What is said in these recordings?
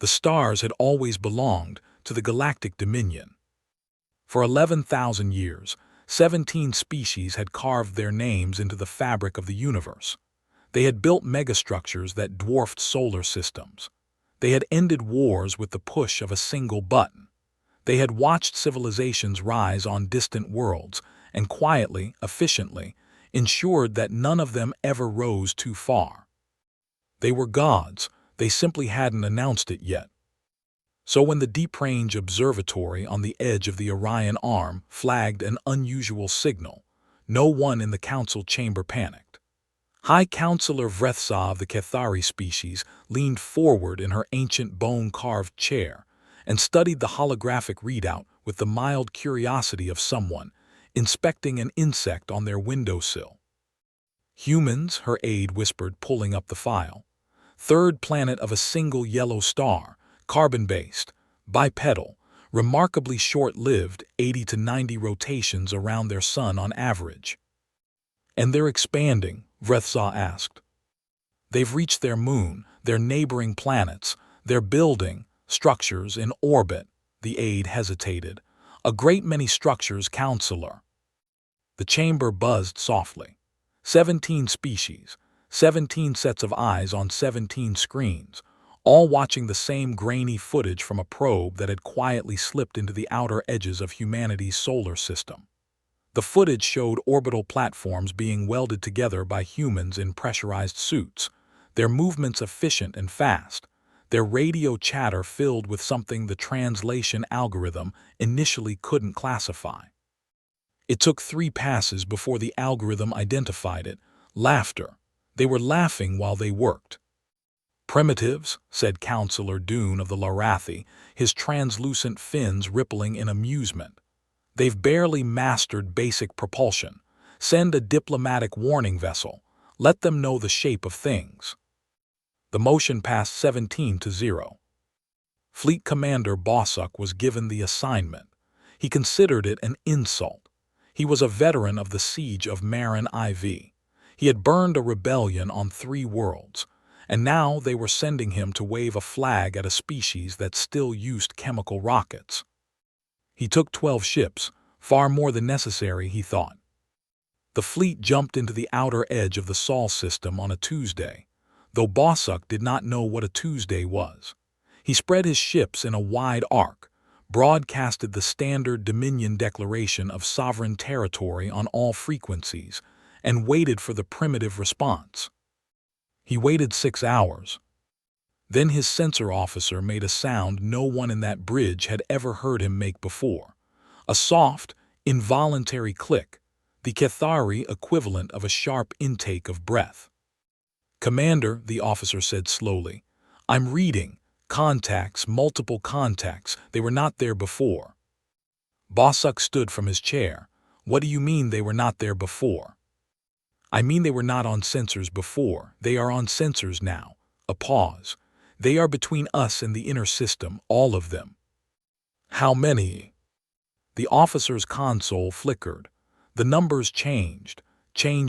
The stars had always belonged to the galactic dominion. For 11,000 years, 17 species had carved their names into the fabric of the universe. They had built megastructures that dwarfed solar systems. They had ended wars with the push of a single button. They had watched civilizations rise on distant worlds and quietly, efficiently, ensured that none of them ever rose too far. They were gods, they simply hadn't announced it yet. So when the Deep Range Observatory on the edge of the Orion Arm flagged an unusual signal, no one in the council chamber panicked. High Counselor Vrethsa of the Cathari species leaned forward in her ancient bone-carved chair and studied the holographic readout with the mild curiosity of someone inspecting an insect on their windowsill. Humans, her aide whispered, pulling up the file. Third planet of a single yellow star, carbon-based, bipedal, remarkably short-lived, 80 to 90 rotations around their sun on average. And they're expanding, Vrethsa asked. They've reached their moon, their neighboring planets, they're building structures in orbit, the aide hesitated. A great many structures, Counselor. The chamber buzzed softly. 17 species, 17 sets of eyes on 17 screens, all watching the same grainy footage from a probe that had quietly slipped into the outer edges of humanity's solar system. The footage showed orbital platforms being welded together by humans in pressurized suits, their movements efficient and fast, their radio chatter filled with something the translation algorithm initially couldn't classify. It took 3 passes before the algorithm identified it. Laughter. They were laughing while they worked. Primitives, said Counselor Dune of the Larathi, his translucent fins rippling in amusement. They've barely mastered basic propulsion. Send a diplomatic warning vessel. Let them know the shape of things. The motion passed 17 to 0. Fleet Commander Bossuk was given the assignment. He considered it an insult. He was a veteran of the siege of Marin IV. He had burned a rebellion on 3 worlds, and now they were sending him to wave a flag at a species that still used chemical rockets. He took 12 ships, far more than necessary, he thought. The fleet jumped into the outer edge of the Sol system on a Tuesday, though Bossuk did not know what a Tuesday was. He spread his ships in a wide arc, broadcasted the standard Dominion declaration of sovereign territory on all frequencies, and waited for the primitive response. He waited 6 hours. Then his sensor officer made a sound no one in that bridge had ever heard him make before. A soft, involuntary click, the Cathari equivalent of a sharp intake of breath. Commander, the officer said slowly, I'm reading. Contacts, multiple contacts. They were not there before. Bossuk stood from his chair. What do you mean they were not there before? I mean they were not on sensors before. They are on sensors now. A pause. They are between us and the inner system, all of them. How many? The officer's console flickered. The numbers changed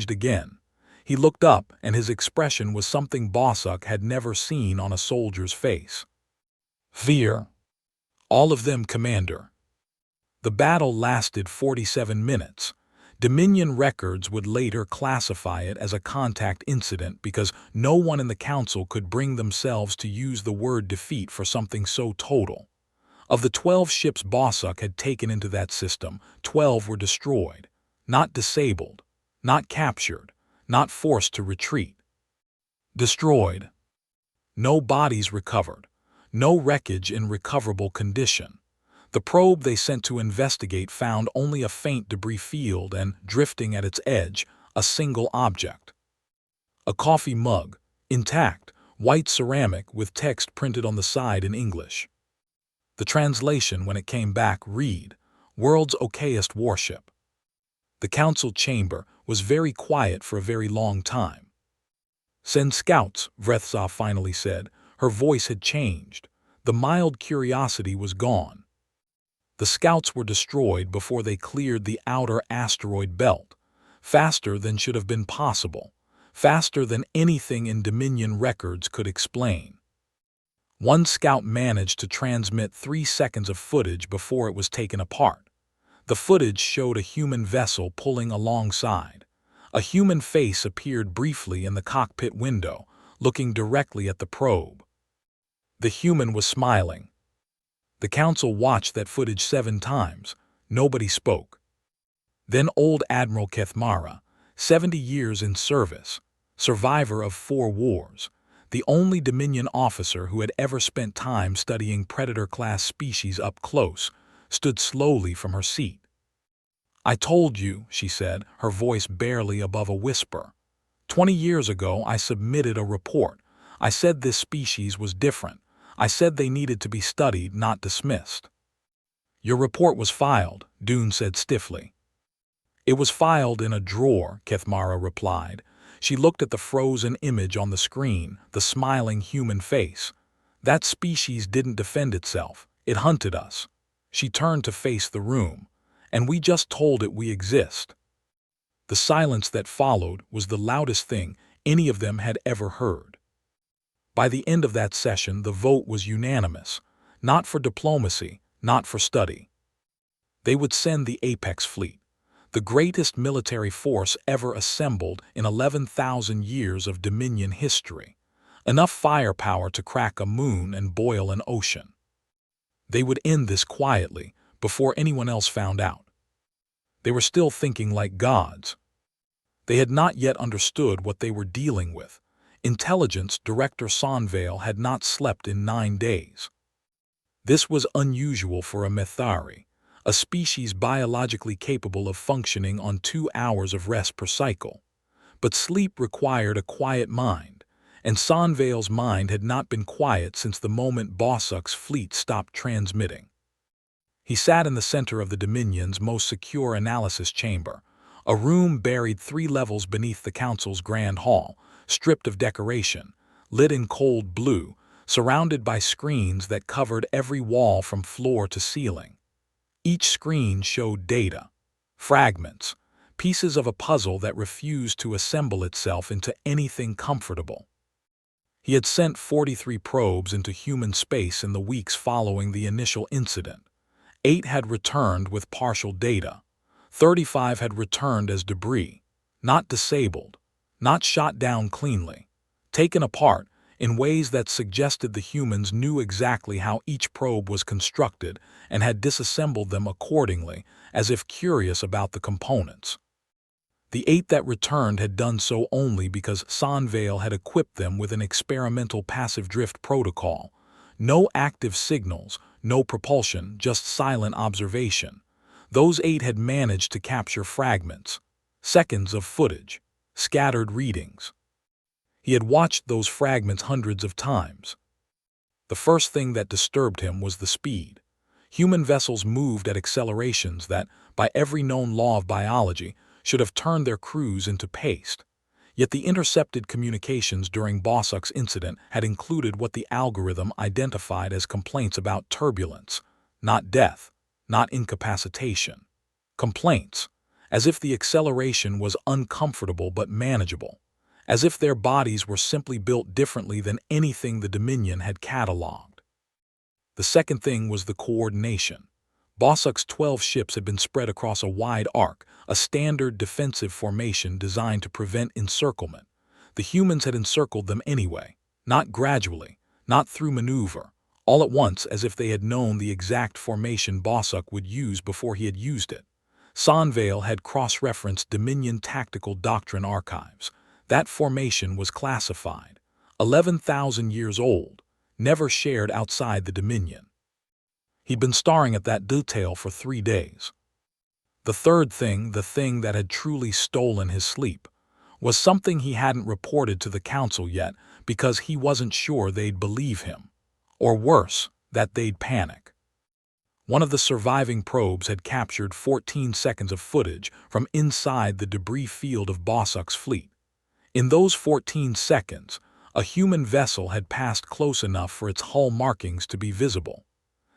again. He looked up, and his expression was something Bossuk had never seen on a soldier's face. Fear. All of them, Commander. The battle lasted 47 minutes. Dominion records would later classify it as a contact incident because no one in the council could bring themselves to use the word defeat for something so total. Of the 12 ships Bossuk had taken into that system, 12 were destroyed, not disabled, not captured, not forced to retreat. Destroyed. No bodies recovered. No wreckage in recoverable condition. The probe they sent to investigate found only a faint debris field and, drifting at its edge, a single object. A coffee mug, intact, white ceramic with text printed on the side in English. The translation, when it came back, read, World's okayest warship. The council chamber was very quiet for a very long time. Send scouts, Vrethsa finally said. Her voice had changed. The mild curiosity was gone. The scouts were destroyed before they cleared the outer asteroid belt, faster than should have been possible, faster than anything in Dominion records could explain. One scout managed to transmit 3 seconds of footage before it was taken apart. The footage showed a human vessel pulling alongside. A human face appeared briefly in the cockpit window, looking directly at the probe. The human was smiling. The council watched that footage 7 times. Nobody spoke. Then old Admiral Kethmara, 70 years in service, survivor of 4 wars, the only Dominion officer who had ever spent time studying predator-class species up close, stood slowly from her seat. "I told you," she said, her voice barely above a whisper. 20 years ago, I submitted a report. I said this species was different. I said they needed to be studied, not dismissed." "Your report was filed," Dune said stiffly. "It was filed in a drawer," Kethmara replied. She looked at the frozen image on the screen, the smiling human face. "That species didn't defend itself. It hunted us." She turned to face the room. "And we just told it we exist." The silence that followed was the loudest thing any of them had ever heard. By the end of that session, the vote was unanimous. Not for diplomacy, not for study. They would send the Apex Fleet, the greatest military force ever assembled in 11,000 years of Dominion history, enough firepower to crack a moon and boil an ocean. They would end this quietly, before anyone else found out. They were still thinking like gods. They had not yet understood what they were dealing with. Intelligence Director Sonvale had not slept in 9 days. This was unusual for a Methari, a species biologically capable of functioning on 2 hours of rest per cycle. But sleep required a quiet mind, and Sonvale's mind had not been quiet since the moment Bossuk's fleet stopped transmitting. He sat in the center of the Dominion's most secure analysis chamber, a room buried 3 levels beneath the Council's grand hall, stripped of decoration, lit in cold blue, surrounded by screens that covered every wall from floor to ceiling. Each screen showed data, fragments, pieces of a puzzle that refused to assemble itself into anything comfortable. He had sent 43 probes into human space in the weeks following the initial incident. 8 had returned with partial data. 35 had returned as debris, not disabled, not shot down cleanly, taken apart in ways that suggested the humans knew exactly how each probe was constructed and had disassembled them accordingly, as if curious about the components. The 8 that returned had done so only because Sonvale had equipped them with an experimental passive drift protocol. No active signals, no propulsion, just silent observation. Those 8 had managed to capture fragments, seconds of footage, scattered readings. He had watched those fragments hundreds of times. The first thing that disturbed him was the speed. Human vessels moved at accelerations that, by every known law of biology, should have turned their crews into paste. Yet the intercepted communications during Bossuk's incident had included what the algorithm identified as complaints about turbulence, not death, not incapacitation. Complaints, as if the acceleration was uncomfortable but manageable, as if their bodies were simply built differently than anything the Dominion had catalogued. The second thing was the coordination. Bossuk's 12 ships had been spread across a wide arc, a standard defensive formation designed to prevent encirclement. The humans had encircled them anyway, not gradually, not through maneuver, all at once as if they had known the exact formation Bossuk would use before he had used it. Sonvale had cross-referenced Dominion tactical doctrine archives. That formation was classified, 11,000 years old, never shared outside the Dominion. He'd been staring at that detail for 3 days. The third thing, the thing that had truly stolen his sleep, was something he hadn't reported to the Council yet because he wasn't sure they'd believe him. Or worse, that they'd panic. One of the surviving probes had captured 14 seconds of footage from inside the debris field of Bossuk's fleet. In those 14 seconds, a human vessel had passed close enough for its hull markings to be visible.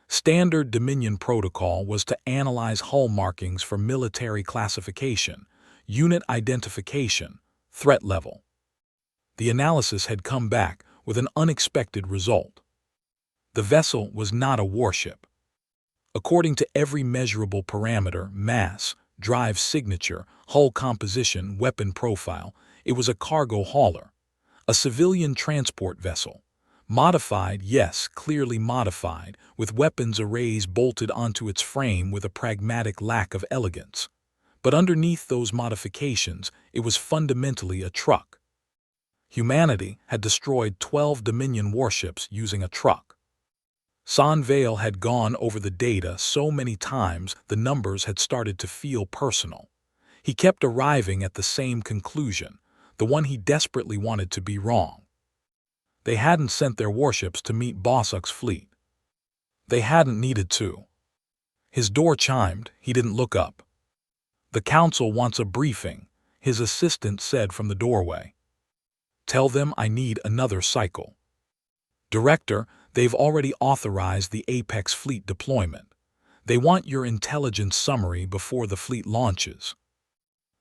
Standard Dominion protocol was to analyze hull markings for military classification, unit identification, threat level. The analysis had come back with an unexpected result. The vessel was not a warship. According to every measurable parameter, mass, drive signature, hull composition, weapon profile, it was a cargo hauler, a civilian transport vessel. Modified, yes, clearly modified, with weapons arrays bolted onto its frame with a pragmatic lack of elegance. But underneath those modifications, it was fundamentally a truck. Humanity had destroyed 12 Dominion warships using a truck. Sonvale had gone over the data so many times the numbers had started to feel personal. He kept arriving at the same conclusion, the one he desperately wanted to be wrong. They hadn't sent their warships to meet Bossuk's fleet. They hadn't needed to. His door chimed. He didn't look up. "The council wants a briefing," his assistant said from the doorway. "Tell them I need another cycle." "Director, they've already authorized the Apex fleet deployment. They want your intelligence summary before the fleet launches."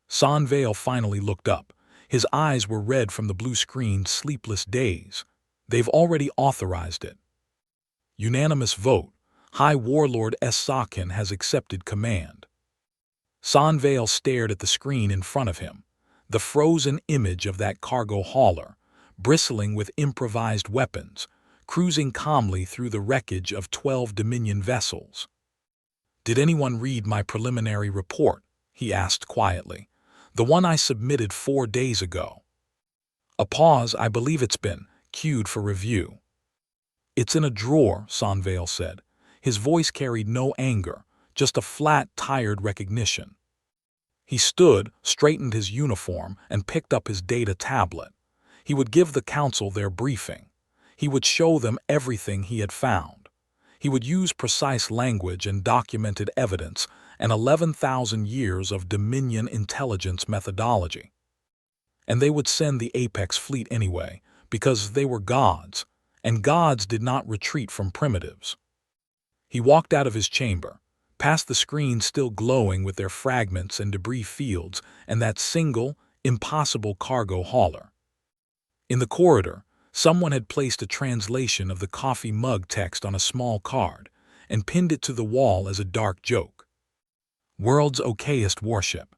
Sonvale finally looked up. His eyes were red from the blue-screened sleepless days. "They've already authorized it." Unanimous vote. High Warlord Sakin has accepted command. Sonvale stared at the screen in front of him, the frozen image of that cargo hauler, bristling with improvised weapons, cruising calmly through the wreckage of 12 Dominion vessels. "Did anyone read my preliminary report?" he asked quietly. "The one I submitted 4 days ago." A pause. "I believe it's been queued for review." "It's in a drawer," Sonvale said. His voice carried no anger, just a flat, tired recognition. He stood, straightened his uniform, and picked up his data tablet. He would give the council their briefing. He would show them everything he had found. He would use precise language and documented evidence and 11,000 years of Dominion intelligence methodology. And they would send the Apex fleet anyway, because they were gods, and gods did not retreat from primitives. He walked out of his chamber, past the screens still glowing with their fragments and debris fields, and that single, impossible cargo hauler. In the corridor, someone had placed a translation of the coffee mug text on a small card and pinned it to the wall as a dark joke. "World's okayest warship."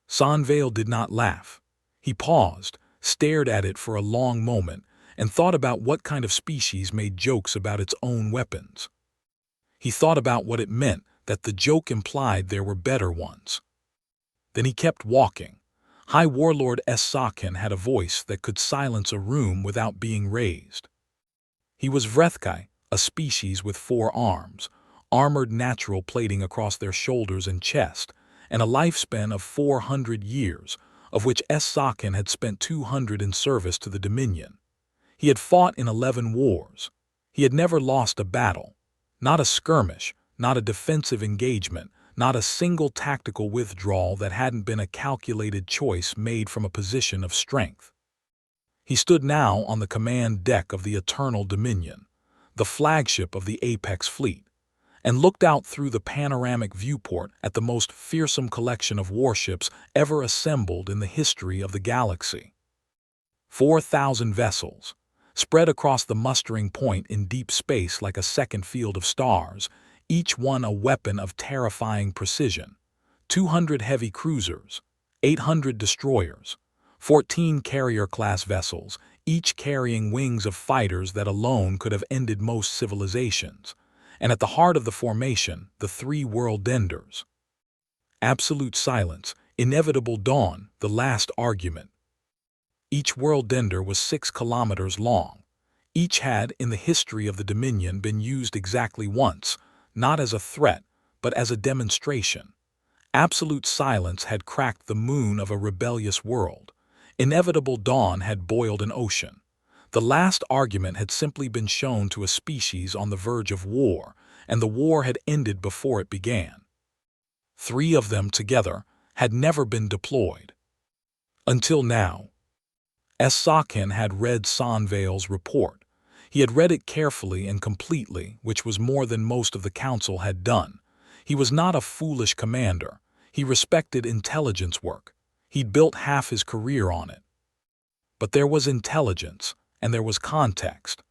Sonvale did not laugh. He paused, stared at it for a long moment, and thought about what kind of species made jokes about its own weapons. He thought about what it meant that the joke implied there were better ones. Then he kept walking. High Warlord Sakin had a voice that could silence a room without being raised. He was Vrethkai, a species with 4 arms, armored natural plating across their shoulders and chest, and a lifespan of 400 years, of which Sakin had spent 200 in service to the Dominion. He had fought in 11 wars. He had never lost a battle, not a skirmish, not a defensive engagement, not a single tactical withdrawal that hadn't been a calculated choice made from a position of strength. He stood now on the command deck of the Eternal Dominion, the flagship of the Apex fleet, and looked out through the panoramic viewport at the most fearsome collection of warships ever assembled in the history of the galaxy. 4,000 vessels, spread across the mustering point in deep space like a second field of stars, each one a weapon of terrifying precision. 200 heavy cruisers, 800 destroyers, 14 carrier-class vessels, each carrying wings of fighters that alone could have ended most civilizations. And at the heart of the formation, the 3 world-enders. Absolute silence, inevitable dawn, the last argument. Each world-ender was 6 kilometers long. Each had, in the history of the Dominion, been used exactly once, not as a threat, but as a demonstration. Absolute silence had cracked the moon of a rebellious world. Inevitable dawn had boiled an ocean. The last argument had simply been shown to a species on the verge of war, and the war had ended before it began. 3 of them together had never been deployed. Until now. Sakin had read Sonvale's report. He had read it carefully and completely, which was more than most of the council had done. He was not a foolish commander. He respected intelligence work. He'd built half his career on it. But there was intelligence, and there was context.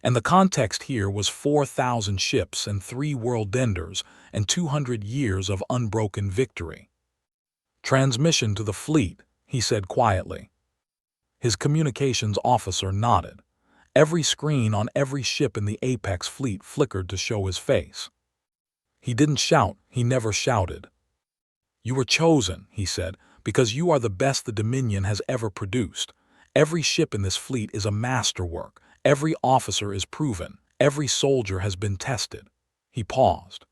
And the context here was 4,000 ships and 3 world-enders and 200 years of unbroken victory. "Transmission to the fleet," he said quietly. His communications officer nodded. Every screen on every ship in the Apex fleet flickered to show his face. He didn't shout, he never shouted. "You were chosen," he said, "because you are the best the Dominion has ever produced. Every ship in this fleet is a masterwork. Every officer is proven. Every soldier has been tested." He paused.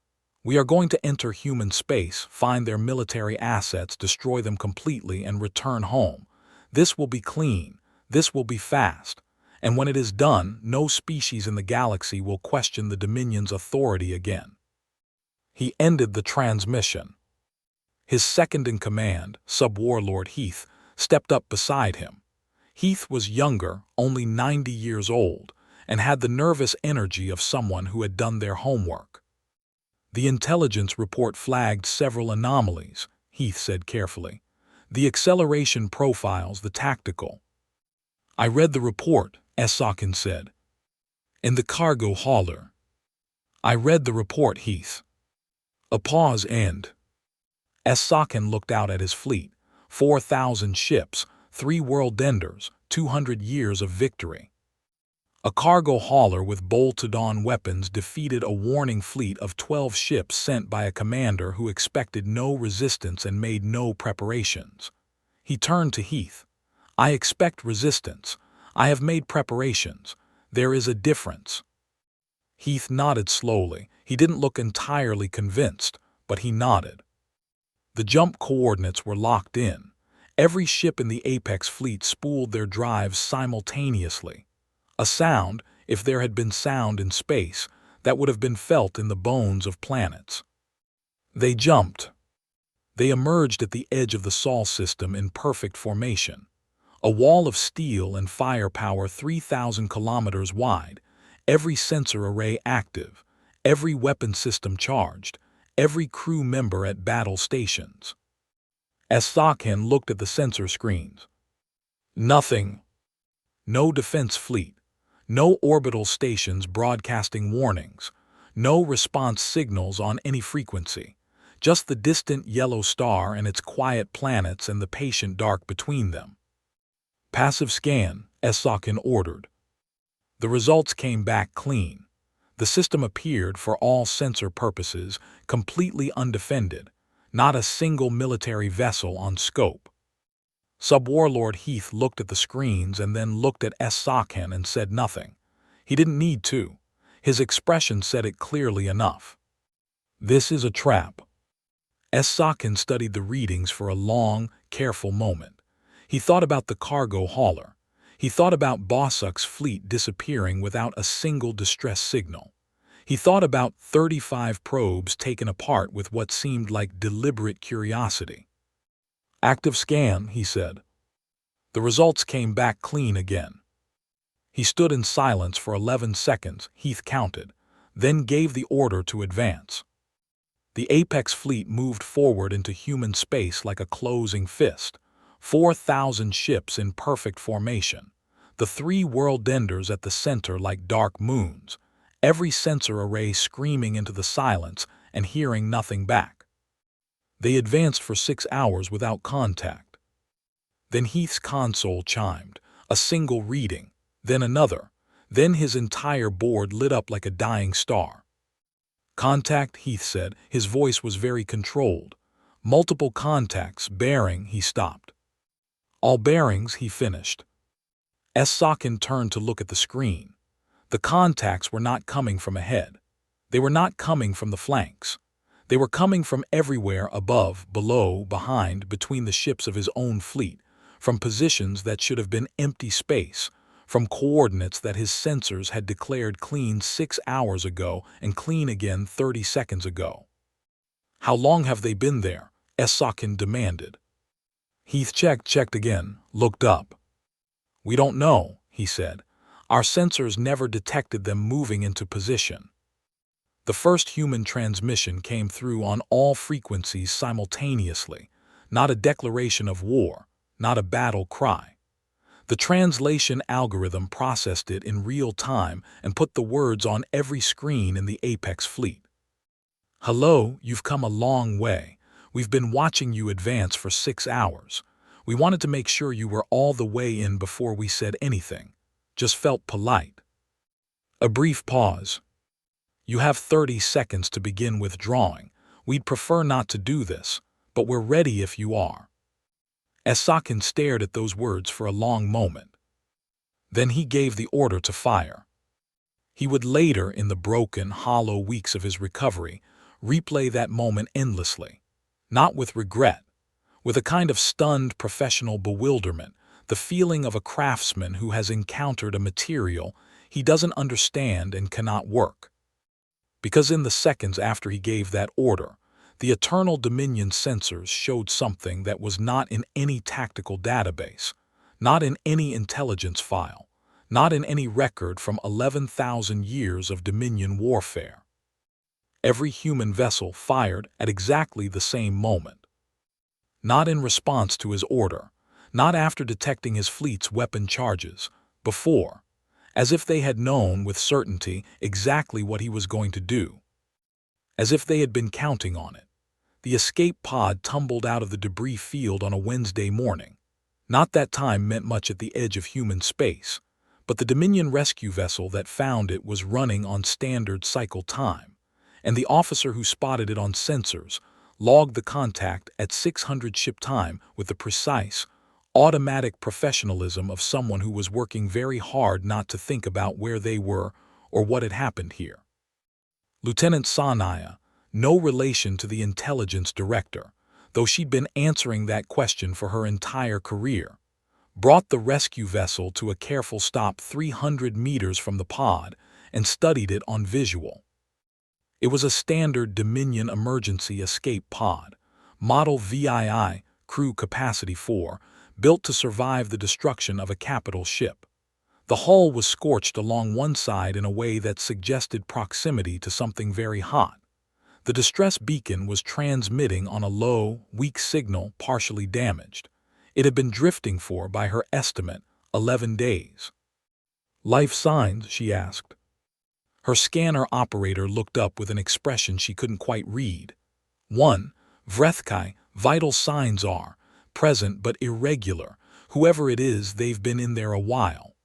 "We are going to enter human space, find their military assets, destroy them completely, and return home. This will be clean. This will be fast. And when it is done, no species in the galaxy will question the Dominion's authority again." He ended the transmission. His second-in-command, Sub-Warlord Heath, stepped up beside him. Heath was younger, only 90 years old, and had the nervous energy of someone who had done their homework. "The intelligence report flagged several anomalies," Heath said carefully. "The acceleration profiles, the tactical." "I read the report," Esakin said. "In the cargo hauler." "I read the report, Heath." A pause and Esakin looked out at his fleet. 4,000 ships, 3 world-enders, 200 years of victory. A cargo hauler with bolted-on weapons defeated a warning fleet of 12 ships sent by a commander who expected no resistance and made no preparations. He turned to Heath. "I expect resistance. I have made preparations. There is a difference." Heath nodded slowly. He didn't look entirely convinced, but he nodded. The jump coordinates were locked in. Every ship in the Apex fleet spooled their drives simultaneously. A sound, if there had been sound in space, that would have been felt in the bones of planets. They jumped. They emerged at the edge of the Sol system in perfect formation. A wall of steel and firepower 3,000 kilometers wide, every sensor array active, every weapon system charged, every crew member at battle stations. Esakin looked at the sensor screens. Nothing. No defense fleet. No orbital stations broadcasting warnings. No response signals on any frequency. Just the distant yellow star and its quiet planets and the patient dark between them. "Passive scan," Esakin ordered. The results came back clean. The system appeared, for all sensor purposes, completely undefended. Not a single military vessel on scope. Sub-Warlord Heath looked at the screens and then looked at Esakin and said nothing. He didn't need to. His expression said it clearly enough. "This is a trap." Esakin studied the readings for a long, careful moment. He thought about the cargo hauler. He thought about Bossuk's fleet disappearing without a single distress signal. He thought about 35 probes taken apart with what seemed like deliberate curiosity. "Active scan," he said. The results came back clean again. He stood in silence for 11 seconds, Heath counted, then gave the order to advance. The Apex fleet moved forward into human space like a closing fist. 4,000 ships in perfect formation. The 3 world-enders at the center like dark moons. Every sensor array screaming into the silence and hearing nothing back. They advanced for 6 hours without contact. Then Heath's console chimed, a single reading, then another. Then his entire board lit up like a dying star. "Contact," Heath said. His voice was very controlled. "Multiple contacts, bearing," he stopped. "All bearings," he finished. Esakin turned to look at the screen. The contacts were not coming from ahead. They were not coming from the flanks. They were coming from everywhere above, below, behind, between the ships of his own fleet, from positions that should have been empty space, from coordinates that his sensors had declared clean 6 hours ago and clean again 30 seconds ago. "How long have they been there?" Esakin demanded. Heath checked again, looked up. "We don't know," he said. "Our sensors never detected them moving into position." The first human transmission came through on all frequencies simultaneously, not a declaration of war, not a battle cry. The translation algorithm processed it in real time and put the words on every screen in the Apex fleet. "Hello, you've come a long way. We've been watching you advance for 6 hours. We wanted to make sure you were all the way in before we said anything. Just felt polite." A brief pause. "You have 30 seconds to begin withdrawing. We'd prefer not to do this, but we're ready if you are." Esakin stared at those words for a long moment. Then he gave the order to fire. He would later, in the broken, hollow weeks of his recovery, replay that moment endlessly. Not with regret, with a kind of stunned professional bewilderment, the feeling of a craftsman who has encountered a material he doesn't understand and cannot work. Because in the seconds after he gave that order, the Eternal Dominion sensors showed something that was not in any tactical database, not in any intelligence file, not in any record from 11,000 years of Dominion warfare. Every human vessel fired at exactly the same moment. Not in response to his order, not after detecting his fleet's weapon charges, before, as if they had known with certainty exactly what he was going to do. As if they had been counting on it. The escape pod tumbled out of the debris field on a Wednesday morning. Not that time meant much at the edge of human space, but the Dominion rescue vessel that found it was running on standard cycle time, and the officer who spotted it on sensors logged the contact at 600 ship time with the precise, automatic professionalism of someone who was working very hard not to think about where they were or what had happened here. Lieutenant Sanaya, no relation to the intelligence director, though she'd been answering that question for her entire career, brought the rescue vessel to a careful stop 300 meters from the pod and studied it on visual. It was a standard Dominion emergency escape pod, model VII, crew capacity 4, built to survive the destruction of a capital ship. The hull was scorched along one side in a way that suggested proximity to something very hot. The distress beacon was transmitting on a low, weak signal, partially damaged. It had been drifting for, by her estimate, 11 days. "Life signs?" she asked. Her scanner operator looked up with an expression she couldn't quite read. "1. Vrethkai, vital signs are present but irregular. Whoever it is, they've been in there a while."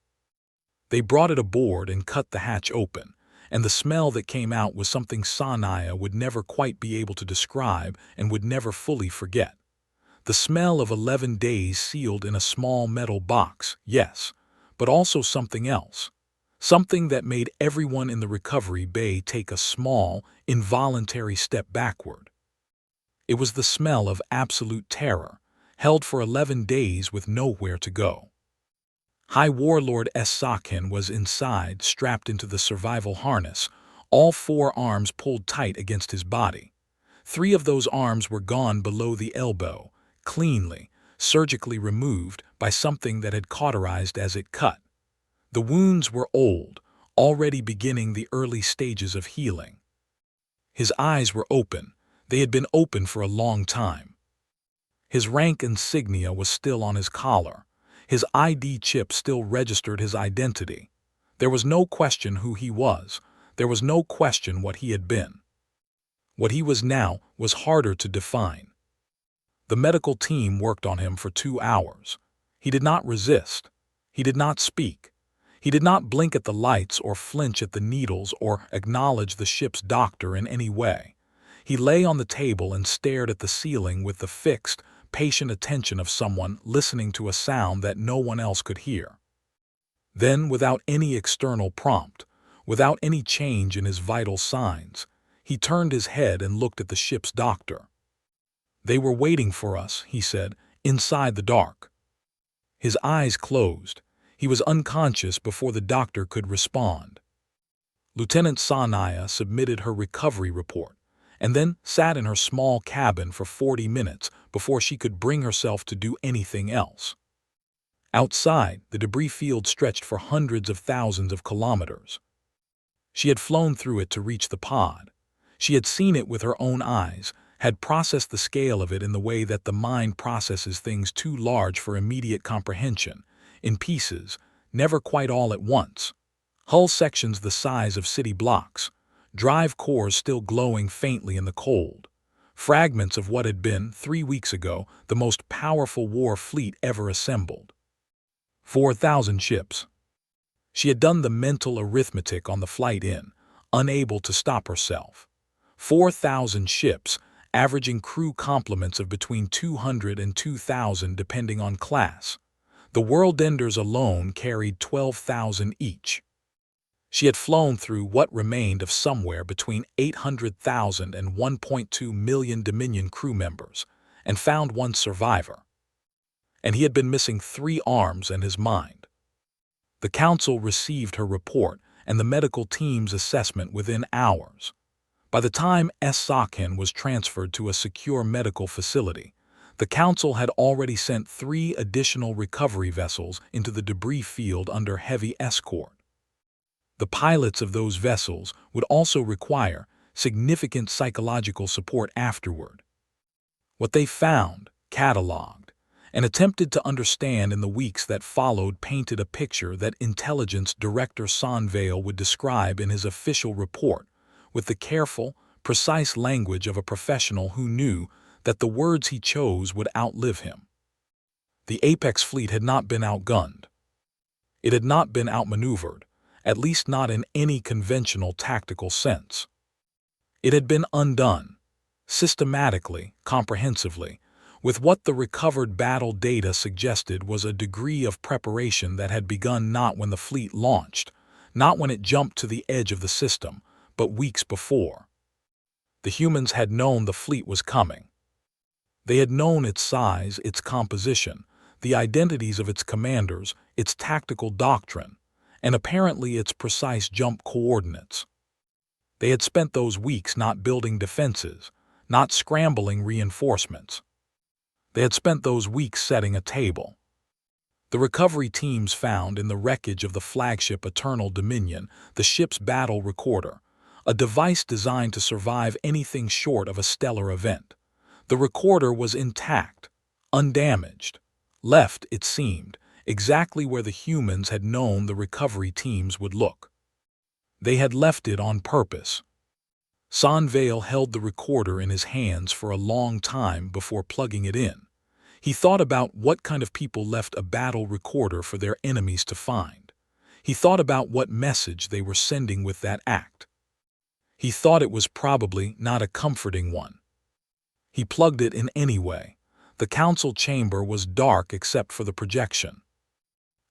They brought it aboard and cut the hatch open, and the smell that came out was something Sanaya would never quite be able to describe and would never fully forget. The smell of 11 days sealed in a small metal box, yes, but also something else. Something that made everyone in the recovery bay take a small, involuntary step backward. It was the smell of absolute terror, held for 11 days with nowhere to go. High Warlord Esakin was inside, strapped into the survival harness, all 4 arms pulled tight against his body. 3 of those arms were gone below the elbow, cleanly, surgically removed by something that had cauterized as it cut. The wounds were old, already beginning the early stages of healing. His eyes were open. They had been open for a long time. His rank insignia was still on his collar. His ID chip still registered his identity. There was no question who he was. There was no question what he had been. What he was now was harder to define. The medical team worked on him for 2 hours. He did not resist. He did not speak. He did not blink at the lights or flinch at the needles or acknowledge the ship's doctor in any way. He lay on the table and stared at the ceiling with the fixed, patient attention of someone listening to a sound that no one else could hear. Then, without any external prompt, without any change in his vital signs, he turned his head and looked at the ship's doctor. "They were waiting for us," he said, "inside the dark." His eyes closed. He was unconscious before the doctor could respond. Lieutenant Sanaya submitted her recovery report, and then sat in her small cabin for 40 minutes before she could bring herself to do anything else. Outside, the debris field stretched for hundreds of thousands of kilometers. She had flown through it to reach the pod. She had seen it with her own eyes, had processed the scale of it in the way that the mind processes things too large for immediate comprehension, in pieces, never quite all at once. Hull sections the size of city blocks, drive cores still glowing faintly in the cold. Fragments of what had been, 3 weeks ago, the most powerful war fleet ever assembled. 4,000 ships. She had done the mental arithmetic on the flight in, unable to stop herself. 4,000 ships, averaging crew complements of between 200 and 2,000 depending on class. The Worldenders alone carried 12,000 each. She had flown through what remained of somewhere between 800,000 and 1.2 million Dominion crew members, and found one survivor. And he had been missing 3 arms and his mind. The Council received her report and the medical team's assessment within hours. By the time Sakhin was transferred to a secure medical facility, the Council had already sent 3 additional recovery vessels into the debris field under heavy escort. The pilots of those vessels would also require significant psychological support afterward. What they found, cataloged, and attempted to understand in the weeks that followed painted a picture that Intelligence Director Sonvale would describe in his official report with the careful, precise language of a professional who knew that the words he chose would outlive him. The Apex fleet had not been outgunned. It had not been outmaneuvered, at least not in any conventional tactical sense. It had been undone, systematically, comprehensively, with what the recovered battle data suggested was a degree of preparation that had begun not when the fleet launched, not when it jumped to the edge of the system, but weeks before. The humans had known the fleet was coming. They had known its size, its composition, the identities of its commanders, its tactical doctrine, and apparently its precise jump coordinates. They had spent those weeks not building defenses, not scrambling reinforcements. They had spent those weeks setting a table. The recovery teams found in the wreckage of the flagship Eternal Dominion the ship's battle recorder, a device designed to survive anything short of a stellar event. The recorder was intact, undamaged, left, it seemed, exactly where the humans had known the recovery teams would look. They had left it on purpose. Sonvale held the recorder in his hands for a long time before plugging it in. He thought about what kind of people left a battle recorder for their enemies to find. He thought about what message they were sending with that act. He thought it was probably not a comforting one. He plugged it in anyway. The council chamber was dark except for the projection.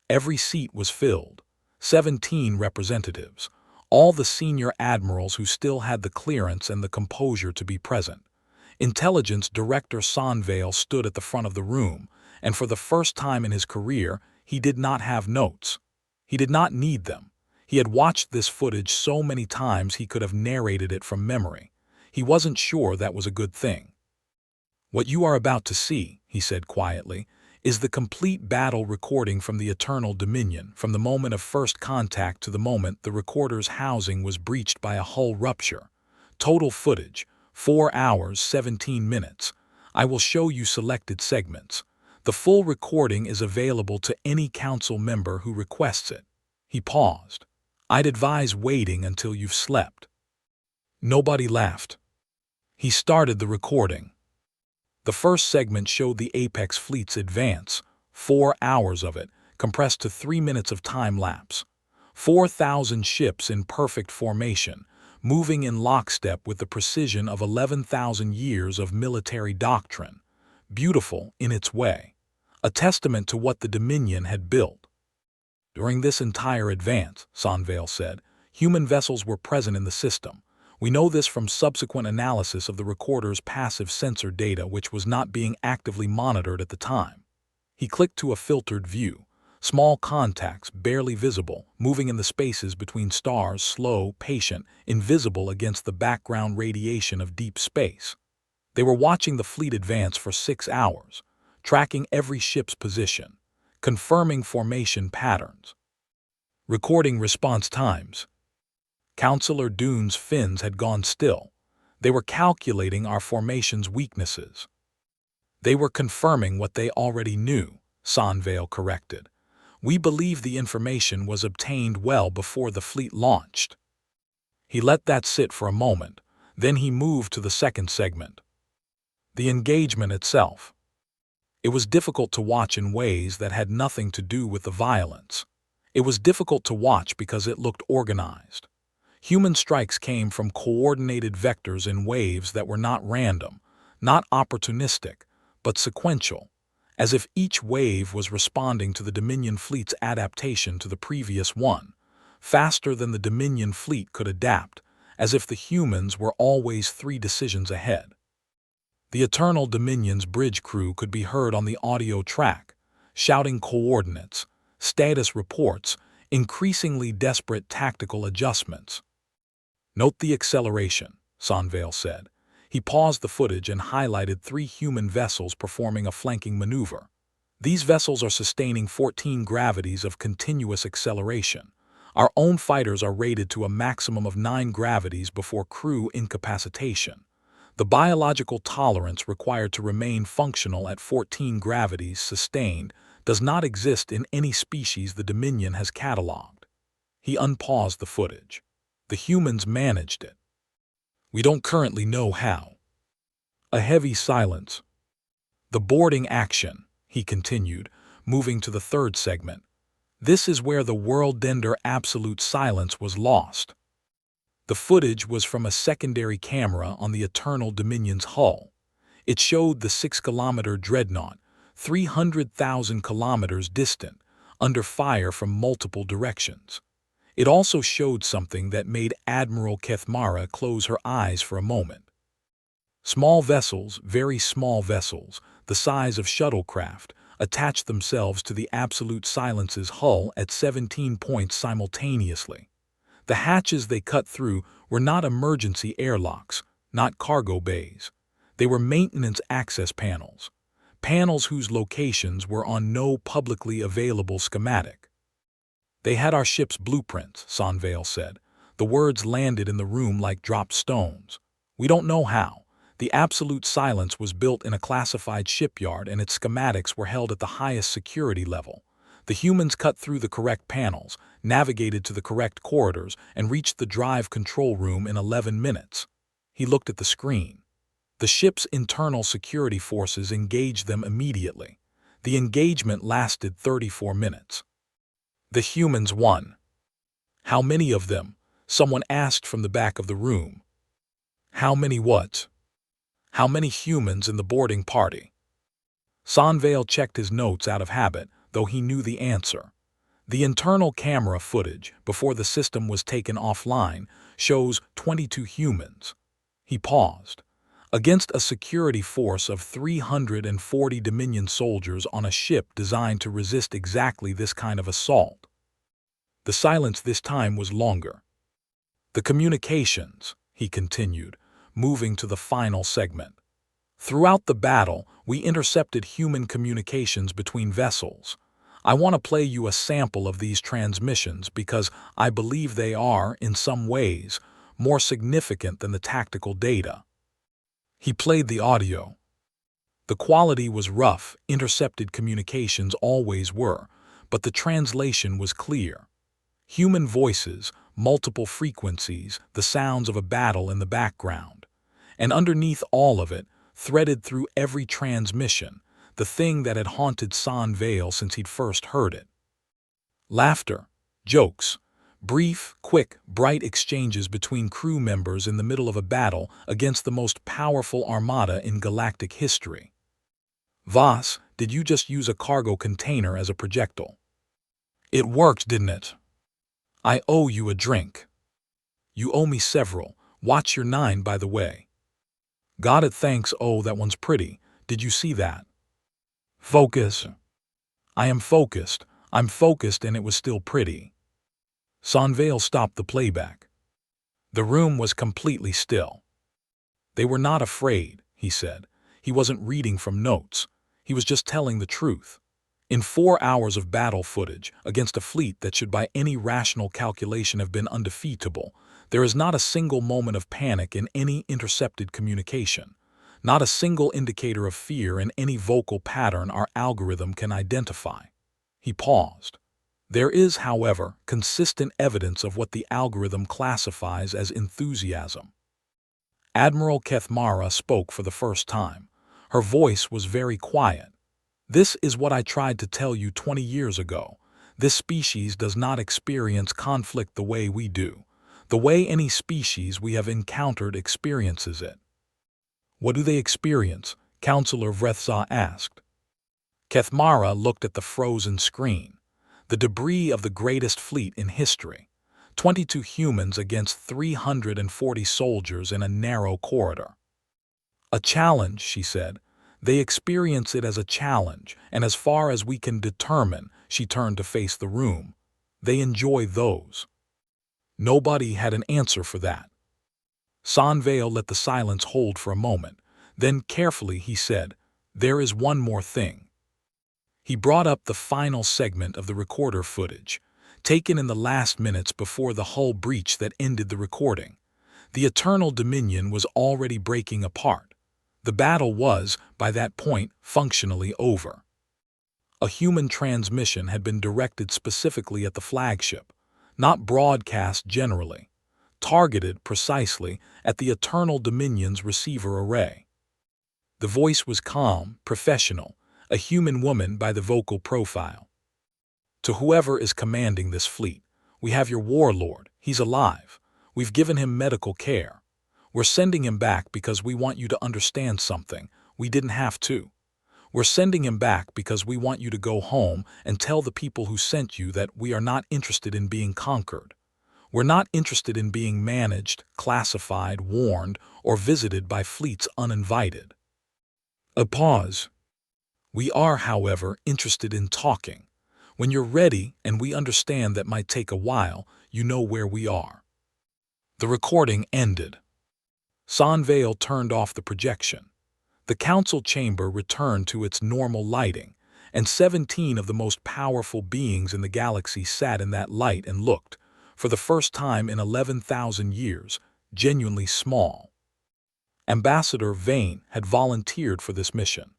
Every seat was filled. 17 representatives, all the senior admirals who still had the clearance and the composure to be present. Intelligence Director Sonvale stood at the front of the room, and for the first time in his career, he did not have notes. He did not need them. He had watched this footage so many times he could have narrated it from memory. He wasn't sure that was a good thing. "What you are about to see," he said quietly, "is the complete battle recording from the Eternal Dominion, from the moment of first contact to the moment the recorder's housing was breached by a hull rupture. Total footage, 4 hours, 17 minutes. I will show you selected segments. The full recording is available to any council member who requests it." He paused. "I'd advise waiting until you've slept." Nobody laughed. He started the recording. The first segment showed the Apex fleet's advance, 4 hours of it, compressed to 3 minutes of time lapse. 4,000 ships in perfect formation, moving in lockstep with the precision of 11,000 years of military doctrine. Beautiful in its way, a testament to what the Dominion had built. During this entire advance, Sonvale said, human vessels were present in the system. We know this from subsequent analysis of the recorder's passive sensor data, which was not being actively monitored at the time. He clicked to a filtered view. Small contacts, barely visible, moving in the spaces between stars, slow, patient, invisible against the background radiation of deep space. They were watching the fleet advance for 6 hours, tracking every ship's position, confirming formation patterns, recording response times. Counselor Dune's fins had gone still. They were calculating our formation's weaknesses. They were confirming what they already knew, Sonvale corrected. We believe the information was obtained well before the fleet launched. He let that sit for a moment, then he moved to the second segment. The engagement itself. It was difficult to watch in ways that had nothing to do with the violence. It was difficult to watch because it looked organized. Human strikes came from coordinated vectors in waves that were not random, not opportunistic, but sequential, as if each wave was responding to the Dominion fleet's adaptation to the previous one, faster than the Dominion fleet could adapt, as if the humans were always 3 decisions ahead. The Eternal Dominion's bridge crew could be heard on the audio track, shouting coordinates, status reports, increasingly desperate tactical adjustments. "Note the acceleration," Sonvale said. He paused the footage and highlighted 3 human vessels performing a flanking maneuver. These vessels are sustaining 14 gravities of continuous acceleration. Our own fighters are rated to a maximum of 9 gravities before crew incapacitation. The biological tolerance required to remain functional at 14 gravities sustained does not exist in any species the Dominion has catalogued. He unpaused the footage. The humans managed it. We don't currently know how. A heavy silence. The boarding action, he continued, moving to the third segment. This is where the world-ender absolute silence was lost. The footage was from a secondary camera on the Eternal Dominion's hull. It showed the 6-kilometer dreadnought, 300,000 kilometers distant, under fire from multiple directions. It also showed something that made Admiral Kethmara close her eyes for a moment. Small vessels, very small vessels, the size of shuttlecraft, attached themselves to the Absolute Silence's hull at 17 points simultaneously. The hatches they cut through were not emergency airlocks, not cargo bays. They were maintenance access panels, panels whose locations were on no publicly available schematic. "They had our ship's blueprints," Sonvale said. The words landed in the room like dropped stones. "We don't know how. The Absolute Silence was built in a classified shipyard and its schematics were held at the highest security level. The humans cut through the correct panels, navigated to the correct corridors, and reached the drive control room in 11 minutes. He looked at the screen. The ship's internal security forces engaged them immediately. The engagement lasted 34 minutes. The humans won. "How many of them?" someone asked from the back of the room. "How many what?" "How many humans in the boarding party?" Sonvale checked his notes out of habit, though he knew the answer. The internal camera footage, before the system was taken offline, shows 22 humans. He paused. Against a security force of 340 Dominion soldiers on a ship designed to resist exactly this kind of assault. The silence this time was longer. "The communications," he continued, moving to the final segment. "Throughout the battle, we intercepted human communications between vessels. I want to play you a sample of these transmissions because I believe they are, in some ways, more significant than the tactical data." He played the audio. The quality was rough, intercepted communications always were, but the translation was clear. Human voices, multiple frequencies, the sounds of a battle in the background. And underneath all of it, threaded through every transmission, the thing that had haunted Sonvale since he'd first heard it. Laughter, jokes, brief, quick, bright exchanges between crew members in the middle of a battle against the most powerful armada in galactic history. "Voss, did you just use a cargo container as a projectile?" "It worked, didn't it?" "I owe you a drink." "You owe me several. Watch your 9, by the way." "Got it, thanks. Oh, that one's pretty. Did you see that?" "Focus." "I am focused. I'm focused, and it was still pretty." Sonvale stopped the playback. The room was completely still. "They were not afraid," he said. He wasn't reading from notes. He was just telling the truth. In 4 hours of battle footage, against a fleet that should by any rational calculation have been undefeatable, there is not a single moment of panic in any intercepted communication. Not a single indicator of fear in any vocal pattern our algorithm can identify. He paused. There is, however, consistent evidence of what the algorithm classifies as enthusiasm. Admiral Kethmara spoke for the first time. Her voice was very quiet. This is what I tried to tell you 20 years ago. This species does not experience conflict the way we do, the way any species we have encountered experiences it. What do they experience? Counselor Vrethza asked. Kethmara looked at the frozen screen. The debris of the greatest fleet in history. 22 humans against 340 soldiers in a narrow corridor. A challenge, she said. They experience it as a challenge, and as far as we can determine, she turned to face the room, they enjoy those. Nobody had an answer for that. Sanvale let the silence hold for a moment. Then carefully he said, there is one more thing. He brought up the final segment of the recorder footage, taken in the last minutes before the hull breach that ended the recording. The Eternal Dominion was already breaking apart. The battle was, by that point, functionally over. A human transmission had been directed specifically at the flagship, not broadcast generally, targeted precisely at the Eternal Dominion's receiver array. The voice was calm, professional, a human woman by the vocal profile. To whoever is commanding this fleet, we have your warlord, he's alive. We've given him medical care. We're sending him back because we want you to understand something. We didn't have to. We're sending him back because we want you to go home and tell the people who sent you that we are not interested in being conquered. We're not interested in being managed, classified, warned, or visited by fleets uninvited. A pause. We are, however, interested in talking. When you're ready, and we understand that might take a while, you know where we are. The recording ended. Sanvale turned off the projection. The council chamber returned to its normal lighting, and 17 of the most powerful beings in the galaxy sat in that light and looked, for the first time in 11,000 years, genuinely small. Ambassador Vane had volunteered for this mission.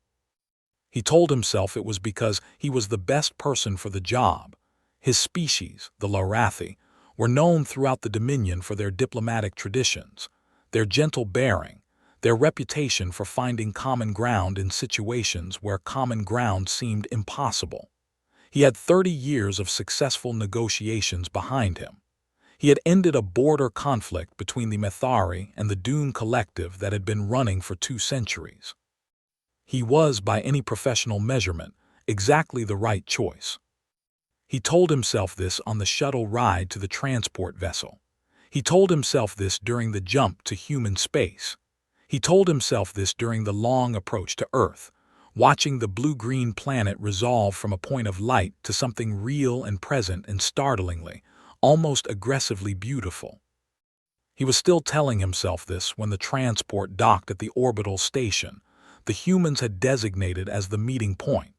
He told himself it was because he was the best person for the job. His species, the Larathi, were known throughout the Dominion for their diplomatic traditions, their gentle bearing, their reputation for finding common ground in situations where common ground seemed impossible. He had 30 years of successful negotiations behind him. He had ended a border conflict between the Methari and the Dune Collective that had been running for 2 centuries. He was, by any professional measurement, exactly the right choice. He told himself this on the shuttle ride to the transport vessel. He told himself this during the jump to human space. He told himself this during the long approach to Earth, watching the blue-green planet resolve from a point of light to something real and present and startlingly, almost aggressively beautiful. He was still telling himself this when the transport docked at the orbital station. The humans had designated as the meeting point,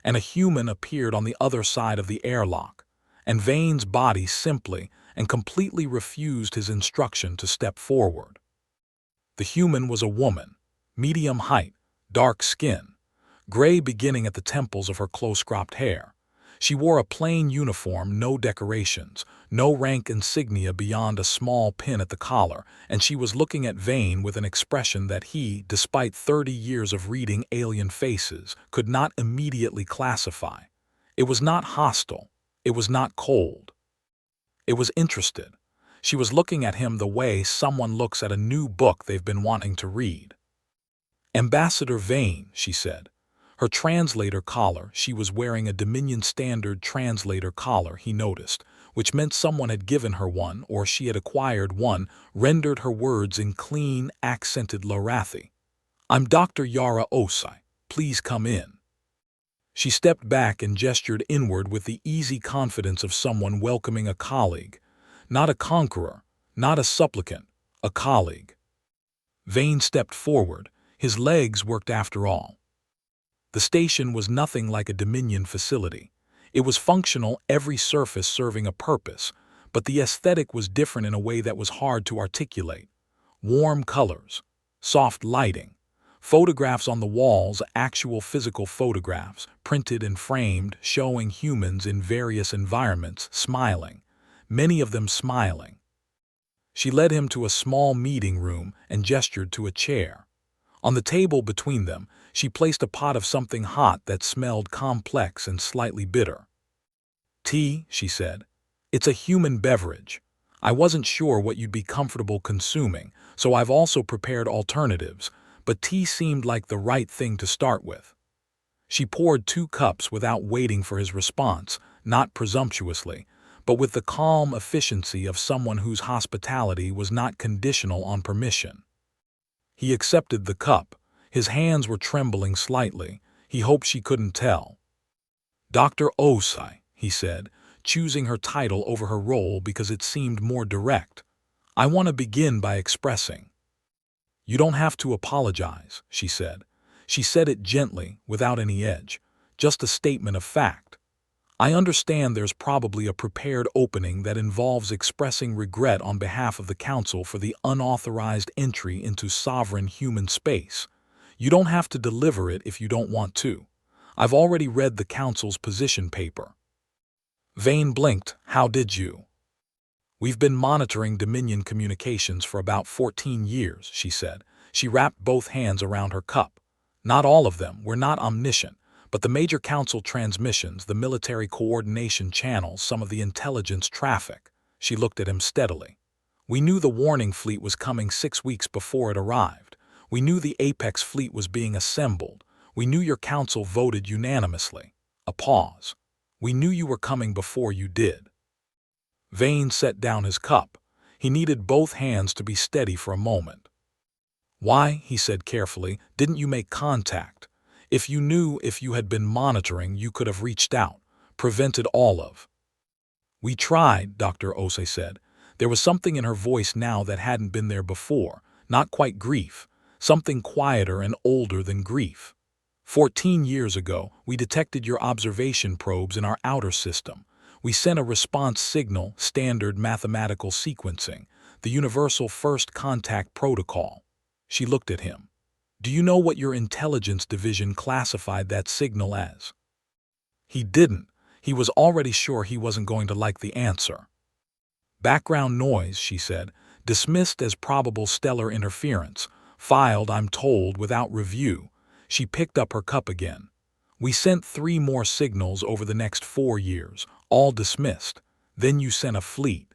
and a human appeared on the other side of the airlock, and Vane's body simply and completely refused his instruction to step forward. The human was a woman, medium height, dark skin, gray beginning at the temples of her close-cropped hair. She wore a plain uniform, no decorations, no rank insignia beyond a small pin at the collar, and she was looking at Vane with an expression that he, despite 30 years of reading alien faces, could not immediately classify. It was not hostile. It was not cold. It was interested. She was looking at him the way someone looks at a new book they've been wanting to read. Ambassador Vane, she said. Her translator collar, she was wearing a Dominion Standard translator collar, he noticed, which meant someone had given her one or she had acquired one, rendered her words in clean, accented Larathi. I'm Dr. Yara Osai. Please come in. She stepped back and gestured inward with the easy confidence of someone welcoming a colleague. Not a conqueror, not a supplicant, a colleague. Vane stepped forward. His legs worked after all. The station was nothing like a Dominion facility. It was functional, every surface serving a purpose, but the aesthetic was different in a way that was hard to articulate. Warm colors, soft lighting, Photographs on the walls, actual physical photographs, printed and framed, showing humans in various environments, smiling. Many of them smiling. She led him to a small meeting room and gestured to a chair. On the table between them, she placed a pot of something hot that smelled complex and slightly bitter. "Tea," she said. "It's a human beverage. I wasn't sure what you'd be comfortable consuming, so I've also prepared alternatives, but tea seemed like the right thing to start with." She poured 2 cups without waiting for his response, not presumptuously, but with the calm efficiency of someone whose hospitality was not conditional on permission. He accepted the cup. His hands were trembling slightly. He hoped she couldn't tell. "Dr. Osai," he said, choosing her title over her role because it seemed more direct. "I want to begin by expressing." "You don't have to apologize," she said. She said it gently, without any edge, just a statement of fact. "I understand there's probably a prepared opening that involves expressing regret on behalf of the Council for the unauthorized entry into sovereign human space. You don't have to deliver it if you don't want to. I've already read the Council's position paper." Vane blinked. "How did you?" "We've been monitoring Dominion communications for about 14 years, she said. She wrapped both hands around her cup. "Not all of them, we're not omniscient, but the major council transmissions, the military coordination channels, some of the intelligence traffic." She looked at him steadily. "We knew the warning fleet was coming 6 weeks before it arrived. We knew the Apex fleet was being assembled. We knew your council voted unanimously." A pause. "We knew you were coming before you did." Vane set down his cup. He needed both hands to be steady for a moment. "Why," he said carefully, "didn't you make contact? If you knew, if you had been monitoring, you could have reached out, prevented all of." "We tried," Dr. Osei said. There was something in her voice now that hadn't been there before, not quite grief, something quieter and older than grief. 14 years ago, we detected your observation probes in our outer system. We sent a response signal, standard mathematical sequencing, the universal first contact protocol." She looked at him. "Do you know what your intelligence division classified that signal as?" He didn't. He was already sure he wasn't going to like the answer. "Background noise," she said, "dismissed as probable stellar interference, filed, I'm told, without review." She picked up her cup again. "We sent 3 more signals over the next 4 years, all dismissed. Then you sent a fleet."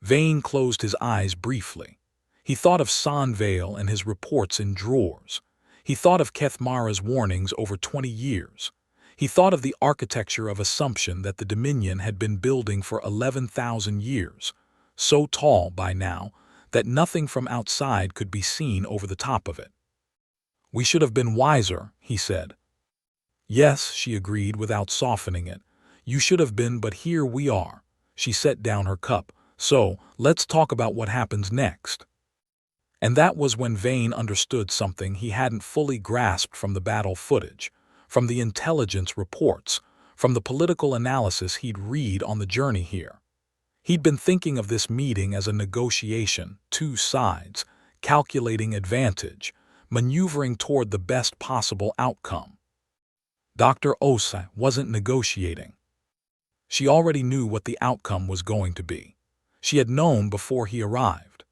Vane closed his eyes briefly. He thought of Sanvale and his reports in drawers. He thought of Kethmara's warnings over 20 years. He thought of the architecture of assumption that the Dominion had been building for 11,000 years, so tall by now that nothing from outside could be seen over the top of it. "We should have been wiser," he said. "Yes," she agreed without softening it. "You should have been, but here we are." She set down her cup. "So, let's talk about what happens next." And that was when Vane understood something he hadn't fully grasped from the battle footage, from the intelligence reports, from the political analysis he'd read on the journey here. He'd been thinking of this meeting as a negotiation, 2 sides, calculating advantage, maneuvering toward the best possible outcome. Dr. Osai wasn't negotiating. She already knew what the outcome was going to be. She had known before he arrived.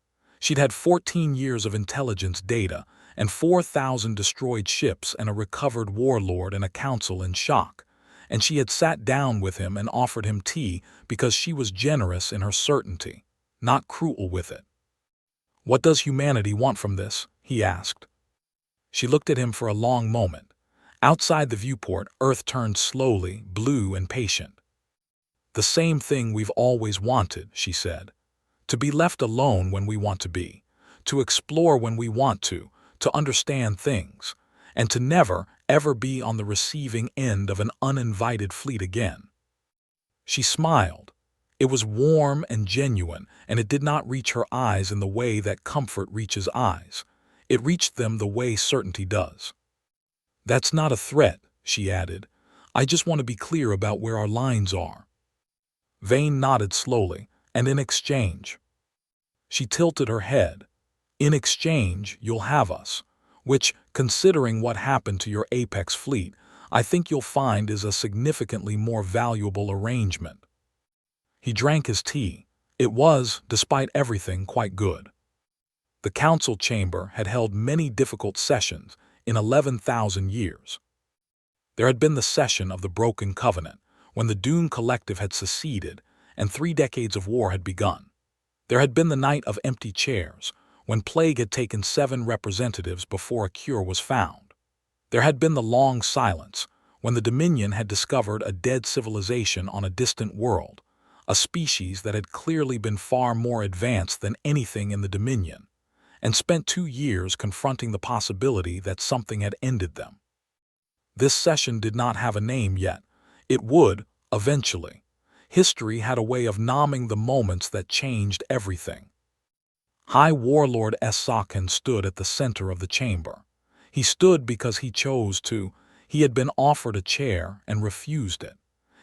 She'd had 14 years of intelligence data and 4,000 destroyed ships and a recovered warlord and a council in shock, and she had sat down with him and offered him tea because she was generous in her certainty, not cruel with it. "What does humanity want from this?" he asked. She looked at him for a long moment. Outside the viewport, Earth turned slowly, blue and patient. "The same thing we've always wanted," she said. "To be left alone when we want to be, to explore when we want to understand things, and to never, ever be on the receiving end of an uninvited fleet again." She smiled. It was warm and genuine, and it did not reach her eyes in the way that comfort reaches eyes. It reached them the way certainty does. "That's not a threat," she added. "I just want to be clear about where our lines are." Vane nodded slowly. "And in exchange?" She tilted her head. "In exchange, you'll have us," which, Considering what happened to your Apex fleet, I think you'll find is a significantly more valuable arrangement." He drank his tea. It was, despite everything, quite good. The council chamber had held many difficult sessions in 11,000 years. There had been the session of the Broken Covenant, when the Dune Collective had seceded and 3 decades of war had begun. There had been the Night of Empty Chairs, when plague had taken 7 representatives before a cure was found. There had been the Long Silence, when the Dominion had discovered a dead civilization on a distant world, a species that had clearly been far more advanced than anything in the Dominion, and spent 2 years confronting the possibility that something had ended them. This session did not have a name yet. It would, eventually. History had a way of naming the moments that changed everything. High Warlord Sakhan stood at the center of the chamber. He stood because he chose to. He had been offered a chair and refused it.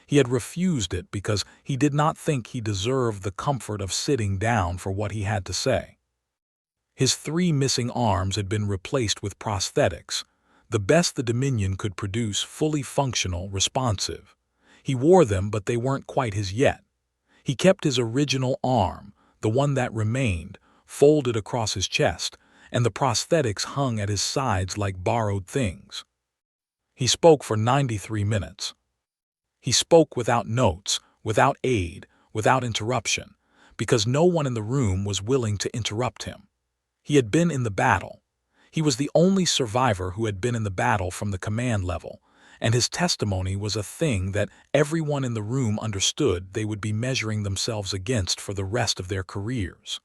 He had refused it because he did not think he deserved the comfort of sitting down for what he had to say. His 3 missing arms had been replaced with prosthetics, the best the Dominion could produce, fully functional, responsive. He wore them, but they weren't quite his yet. He kept his original arm, the one that remained, folded across his chest, and the prosthetics hung at his sides like borrowed things. He spoke for 93 minutes. He spoke without notes, without aid, without interruption, because no one in the room was willing to interrupt him. He had been in the battle. He was the only survivor who had been in the battle from the command level, and his testimony was a thing that everyone in the room understood they would be measuring themselves against for the rest of their careers.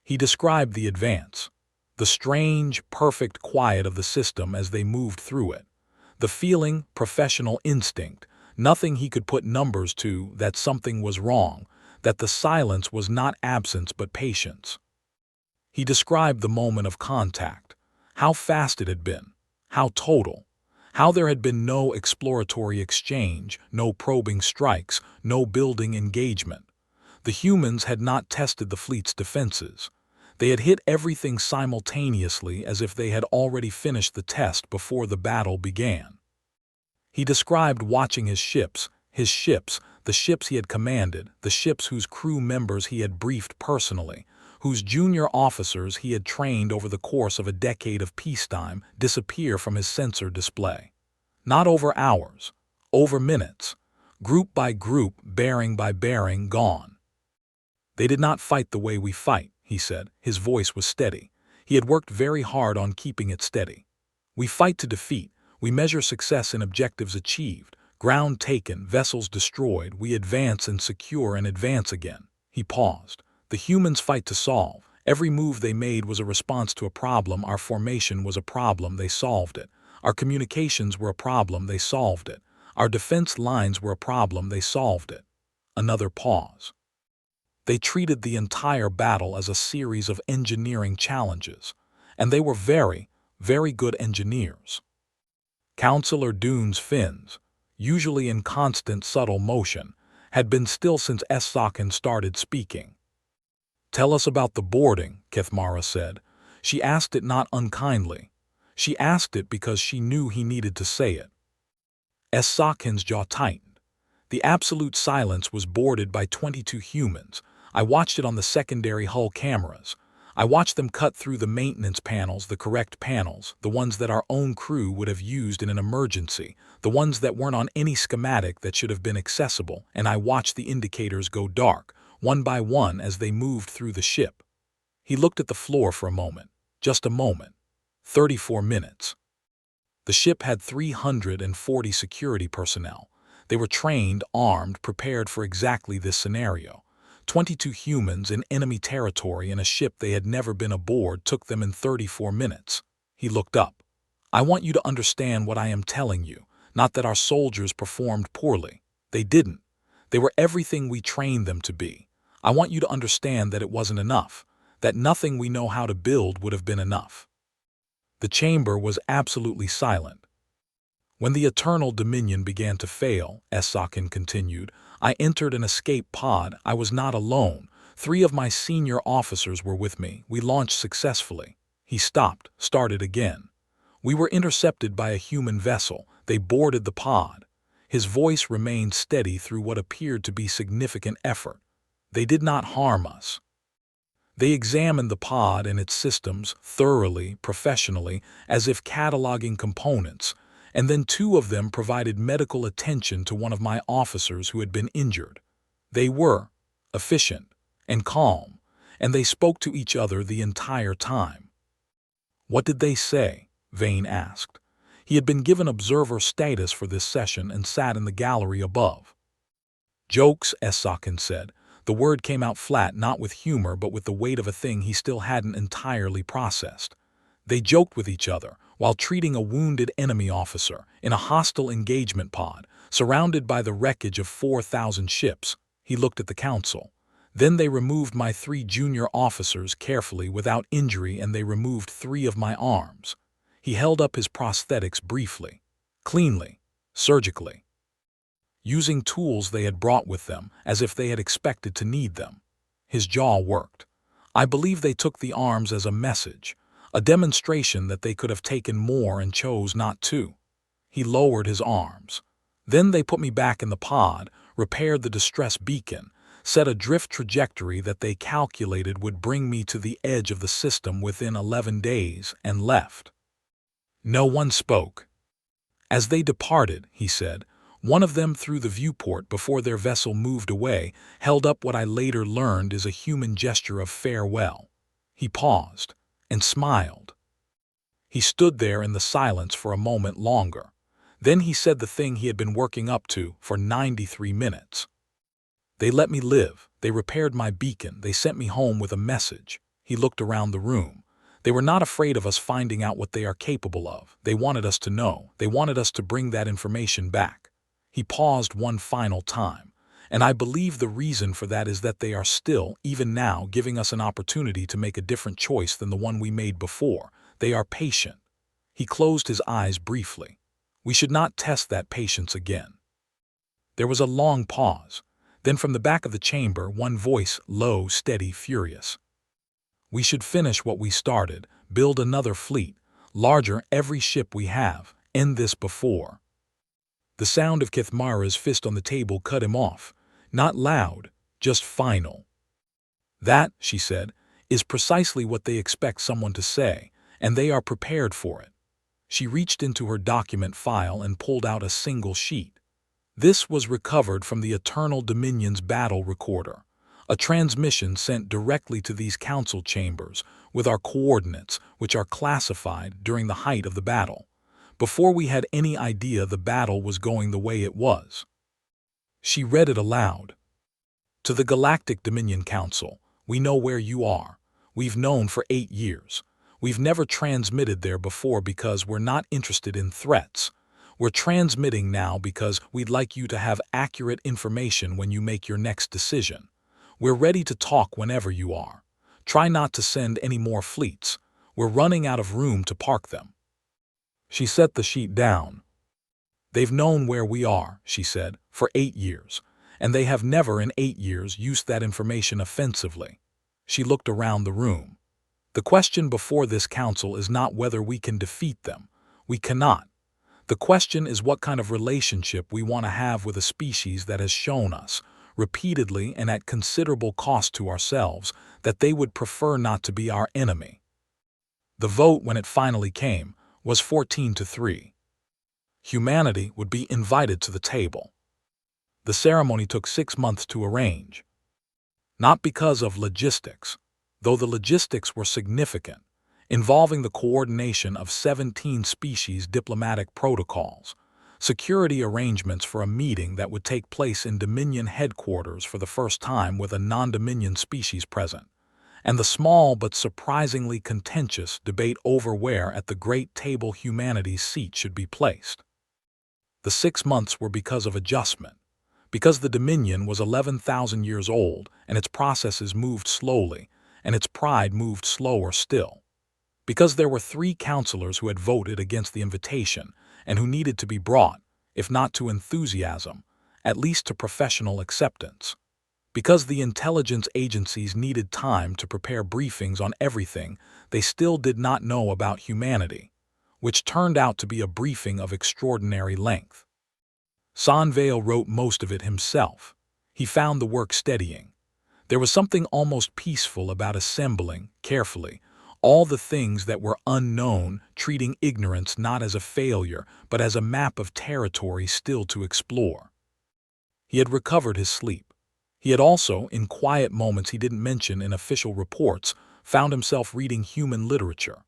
He described the advance, the strange, perfect quiet of the system as they moved through it, the feeling, professional instinct, nothing he could put numbers to, that something was wrong, that the silence was not absence but patience. He described the moment of contact, how fast it had been, how total, how there had been no exploratory exchange, no probing strikes, no building engagement. The humans had not tested the fleet's defenses. They had hit everything simultaneously as if they had already finished the test before the battle began. He described watching his ships, the ships he had commanded, the ships whose crew members he had briefed personally, whose junior officers he had trained over the course of a decade of peacetime, disappear from his sensor display. Not over hours, over minutes, group by group, bearing by bearing, gone. "They did not fight the way we fight," he said. His voice was steady. He had worked very hard on keeping it steady. "We fight to defeat. We measure success in objectives achieved, ground taken, vessels destroyed. We advance and secure and advance again." He paused. "The humans fight to solve. Every move they made was a response to a problem. Our formation was a problem. They solved it. Our communications were a problem. They solved it. Our defense lines were a problem. They solved it." Another pause. They treated the entire battle as a series of engineering challenges, and they were very, very good engineers. Counselor Dune's fins, usually in constant subtle motion, had been still since Sakhan started speaking. "Tell us about the boarding," Kithmara said. She asked it not unkindly. She asked it because she knew he needed to say it. Sakhan's jaw tightened. The absolute silence was boarded by 22 humans. I watched it on the secondary hull cameras. I watched them cut through the maintenance panels, the correct panels, the ones that our own crew would have used in an emergency, the ones that weren't on any schematic that should have been accessible, and I watched the indicators go dark, one by one as they moved through the ship. He looked at the floor for a moment, just a moment. 34 minutes. The ship had 340 security personnel. They were trained, armed, prepared for exactly this scenario. 22 humans in enemy territory in a ship they had never been aboard took them in 34 minutes. He looked up. "I want you to understand what I am telling you, not that our soldiers performed poorly. They didn't. They were everything we trained them to be. I want you to understand that it wasn't enough, that nothing we know how to build would have been enough." The chamber was absolutely silent. "When the Eternal Dominion began to fail," Sakhan continued, "I entered an escape pod. I was not alone. 3 of my senior officers were with me. We launched successfully." He stopped, started again. We were intercepted by a human vessel. They boarded the pod. His voice remained steady through what appeared to be significant effort. They did not harm us. They examined the pod and its systems thoroughly, professionally, as if cataloging components, and then two of them provided medical attention to one of my officers who had been injured. They were efficient and calm, and they spoke to each other the entire time. "What did they say?" Vane asked. He had been given observer status for this session and sat in the gallery above. "Jokes," Esakin said. The word came out flat, not with humor but with the weight of a thing he still hadn't entirely processed. They joked with each other while treating a wounded enemy officer in a hostile engagement pod, surrounded by the wreckage of 4,000 ships. He looked at the council. Then they removed my 3 junior officers carefully without injury, and they removed 3 of my arms. He held up his prosthetics briefly, cleanly, surgically, using tools they had brought with them, as if they had expected to need them. His jaw worked. I believe they took the arms as a message, a demonstration that they could have taken more and chose not to. He lowered his arms. Then they put me back in the pod, repaired the distress beacon, set a drift trajectory that they calculated would bring me to the edge of the system within 11 days, and left. No one spoke. As they departed, he said, one of them through the viewport before their vessel moved away, held up what I later learned is a human gesture of farewell. He paused and smiled. He stood there in the silence for a moment longer. Then he said the thing he had been working up to for 93 minutes. "They let me live. They repaired my beacon. They sent me home with a message." He looked around the room. "They were not afraid of us finding out what they are capable of. They wanted us to know. They wanted us to bring that information back." He paused one final time. "And I believe the reason for that is that they are still, even now, giving us an opportunity to make a different choice than the one we made before. They are patient." He closed his eyes briefly. "We should not test that patience again." There was a long pause. Then from the back of the chamber, one voice, low, steady, furious. "We should finish what we started, build another fleet, larger every ship we have, end this before." The sound of Kithmara's fist on the table cut him off. Not loud, just final. "That," she said, "is precisely what they expect someone to say, and they are prepared for it." She reached into her document file and pulled out a single sheet. This was recovered from the Eternal Dominion's battle recorder, a transmission sent directly to these council chambers with our coordinates, which are classified during the height of the battle, before we had any idea the battle was going the way it was. She read it aloud. "To the Galactic Dominion Council, we know where you are. We've known for 8 years. We've never transmitted there before because we're not interested in threats. We're transmitting now because we'd like you to have accurate information when you make your next decision. We're ready to talk whenever you are. Try not to send any more fleets. We're running out of room to park them." She set the sheet down. "They've known where we are," she said, "for 8 years, and they have never in 8 years used that information offensively." She looked around the room. "The question before this council is not whether we can defeat them. We cannot. The question is what kind of relationship we want to have with a species that has shown us, repeatedly and at considerable cost to ourselves, that they would prefer not to be our enemy." The vote, when it finally came, was 14-3. Humanity would be invited to the table. The ceremony took 6 months to arrange. Not because of logistics, though the logistics were significant, involving the coordination of 17 species diplomatic protocols, security arrangements for a meeting that would take place in Dominion headquarters for the first time with a non-Dominion species present, and the small but surprisingly contentious debate over where at the great table humanity's seat should be placed. The 6 months were because of adjustment, because the Dominion was 11,000 years old and its processes moved slowly, and its pride moved slower still. Because there were 3 counselors who had voted against the invitation and who needed to be brought, if not to enthusiasm, at least to professional acceptance. Because the intelligence agencies needed time to prepare briefings on everything they still did not know about humanity. which turned out to be a briefing of extraordinary length. Sanvale wrote most of it himself. He found the work steadying. There was something almost peaceful about assembling, carefully, all the things that were unknown, treating ignorance not as a failure, but as a map of territory still to explore. He had recovered his sleep. He had also, in quiet moments he didn't mention in official reports, found himself reading human literature.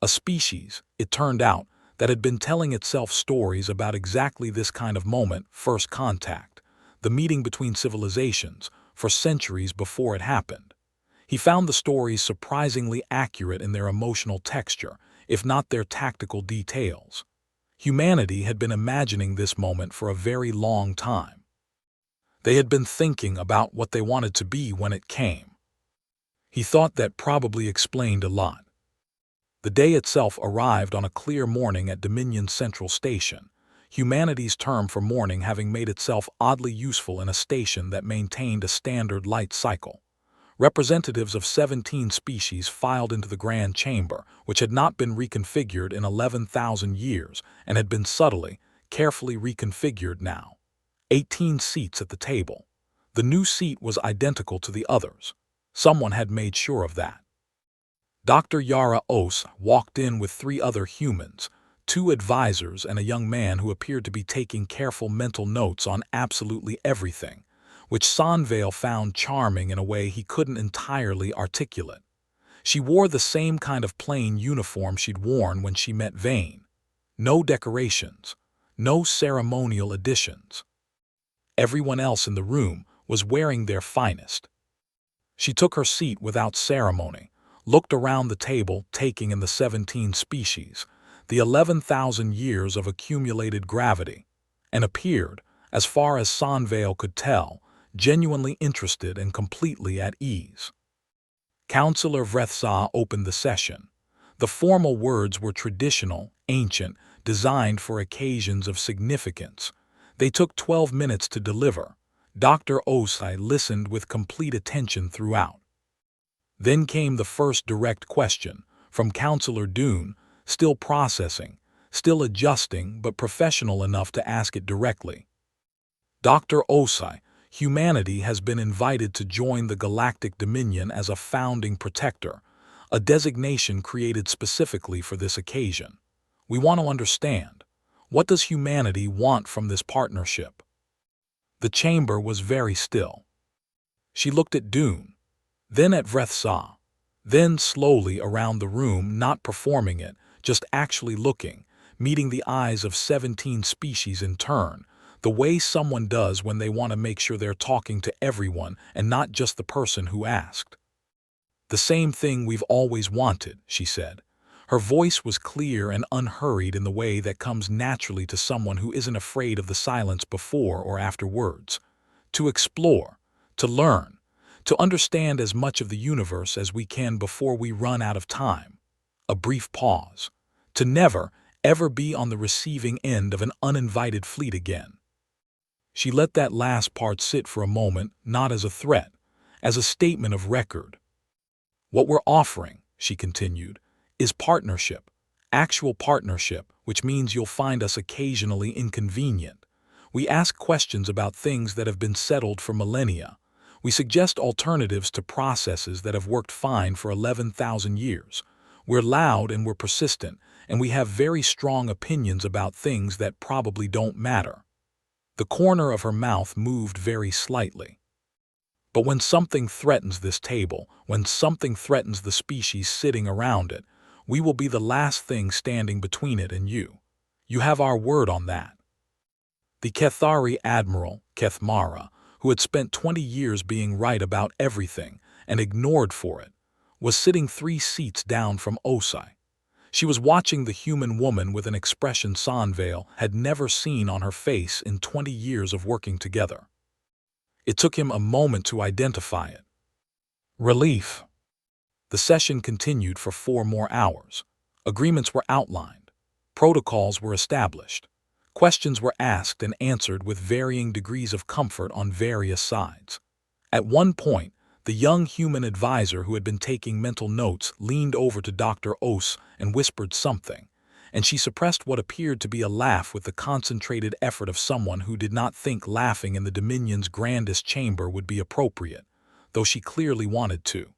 A species, it turned out, that had been telling itself stories about exactly this kind of moment, first contact, the meeting between civilizations, for centuries before it happened. He found the stories surprisingly accurate in their emotional texture, if not their tactical details. Humanity had been imagining this moment for a very long time. They had been thinking about what they wanted to be when it came. He thought that probably explained a lot. The day itself arrived on a clear morning at Dominion Central Station, humanity's term for morning having made itself oddly useful in a station that maintained a standard light cycle. Representatives of 17 species filed into the grand chamber, which had not been reconfigured in 11,000 years and had been subtly, carefully reconfigured now. 18 seats at the table. The new seat was identical to the others. Someone had made sure of that. Dr. Yara Os walked in with 3 other humans, 2 advisors and a young man who appeared to be taking careful mental notes on absolutely everything, which Sanvale found charming in a way he couldn't entirely articulate. She wore the same kind of plain uniform she'd worn when she met Vane. No decorations, no ceremonial additions. Everyone else in the room was wearing their finest. She took her seat without ceremony, looked around the table taking in the 17 species, the 11,000 years of accumulated gravity, and appeared, as far as Sanvale could tell, genuinely interested and completely at ease. Councillor Vrethsa opened the session. The formal words were traditional, ancient, designed for occasions of significance. They took 12 minutes to deliver. Dr. Osai listened with complete attention throughout. Then came the first direct question, from Councillor Dune, still processing, still adjusting but professional enough to ask it directly. Dr. Osai, humanity has been invited to join the Galactic Dominion as a founding protector, a designation created specifically for this occasion. We want to understand, what does humanity want from this partnership? The chamber was very still. She looked at Dune, then at Vrethsa, then slowly around the room, not performing it, just actually looking, meeting the eyes of 17 species in turn, the way someone does when they want to make sure they're talking to everyone and not just the person who asked. The same thing we've always wanted, she said. Her voice was clear and unhurried in the way that comes naturally to someone who isn't afraid of the silence before or after words. To explore, to learn, to understand as much of the universe as we can before we run out of time. A brief pause. To never, ever be on the receiving end of an uninvited fleet again. She let that last part sit for a moment, not as a threat, as a statement of record. What we're offering, she continued, is partnership, actual partnership, which means you'll find us occasionally inconvenient. We ask questions about things that have been settled for millennia. We suggest alternatives to processes that have worked fine for 11,000 years. We're loud and we're persistent, and we have very strong opinions about things that probably don't matter. The corner of her mouth moved very slightly. But when something threatens this table, when something threatens the species sitting around it, we will be the last thing standing between it and you. You have our word on that. The Kethari Admiral, Kethmara, who had spent 20 years being right about everything and ignored for it, was sitting 3 seats down from Osai. She was watching the human woman with an expression Sanvale had never seen on her face in 20 years of working together. It took him a moment to identify it. Relief. The session continued for 4 more hours. Agreements were outlined. Protocols were established. Questions were asked and answered with varying degrees of comfort on various sides. At one point, the young human advisor who had been taking mental notes leaned over to Dr. Os and whispered something, and she suppressed what appeared to be a laugh with the concentrated effort of someone who did not think laughing in the Dominion's grandest chamber would be appropriate, though she clearly wanted to.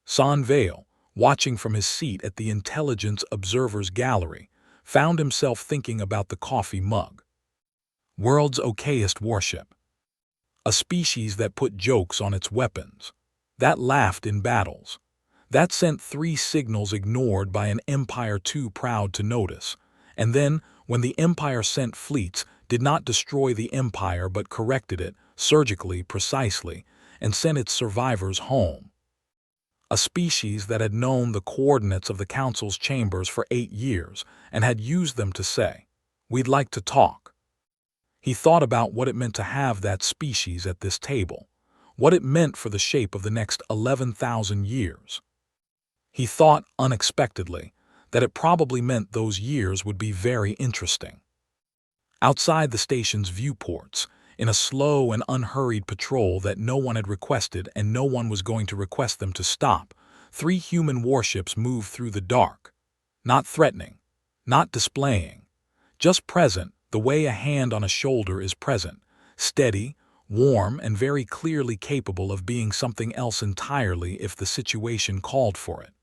San Vale, watching from his seat at the Intelligence Observer's Gallery, found himself thinking about the coffee mug. World's okayest warship. A species that put jokes on its weapons. That laughed in battles. That sent 3 signals ignored by an empire too proud to notice. And then, when the empire sent fleets, did not destroy the empire but corrected it, surgically, precisely, and sent its survivors home. A species that had known the coordinates of the council's chambers for 8 years and had used them to say, "We'd like to talk." He thought about what it meant to have that species at this table, what it meant for the shape of the next 11,000 years. He thought, unexpectedly, that it probably meant those years would be very interesting. Outside the station's viewports, in a slow and unhurried patrol that no one had requested and no one was going to request them to stop, 3 human warships moved through the dark. Not threatening, not displaying, just present the way a hand on a shoulder is present, steady, warm, and very clearly capable of being something else entirely if the situation called for it.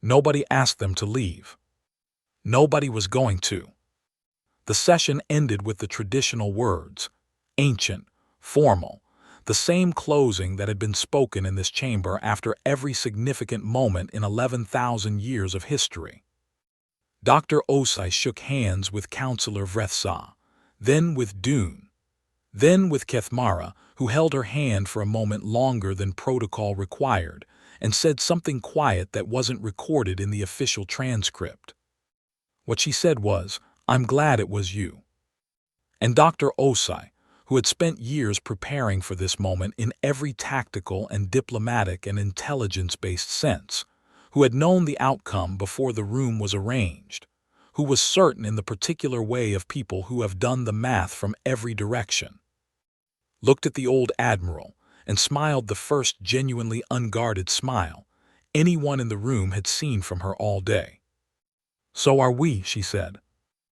Nobody asked them to leave. Nobody was going to. The session ended with the traditional words, ancient, formal, the same closing that had been spoken in this chamber after every significant moment in 11,000 years of history. Dr. Osai shook hands with Counselor Vrethsa, then with Dune, then with Kethmara, who held her hand for a moment longer than protocol required, and said something quiet that wasn't recorded in the official transcript. What she said was, "I'm glad it was you." And Dr. Osai, who had spent years preparing for this moment in every tactical and diplomatic and intelligence-based sense, who had known the outcome before the room was arranged, who was certain in the particular way of people who have done the math from every direction, looked at the old admiral and smiled the first genuinely unguarded smile anyone in the room had seen from her all day. "So are we," she said.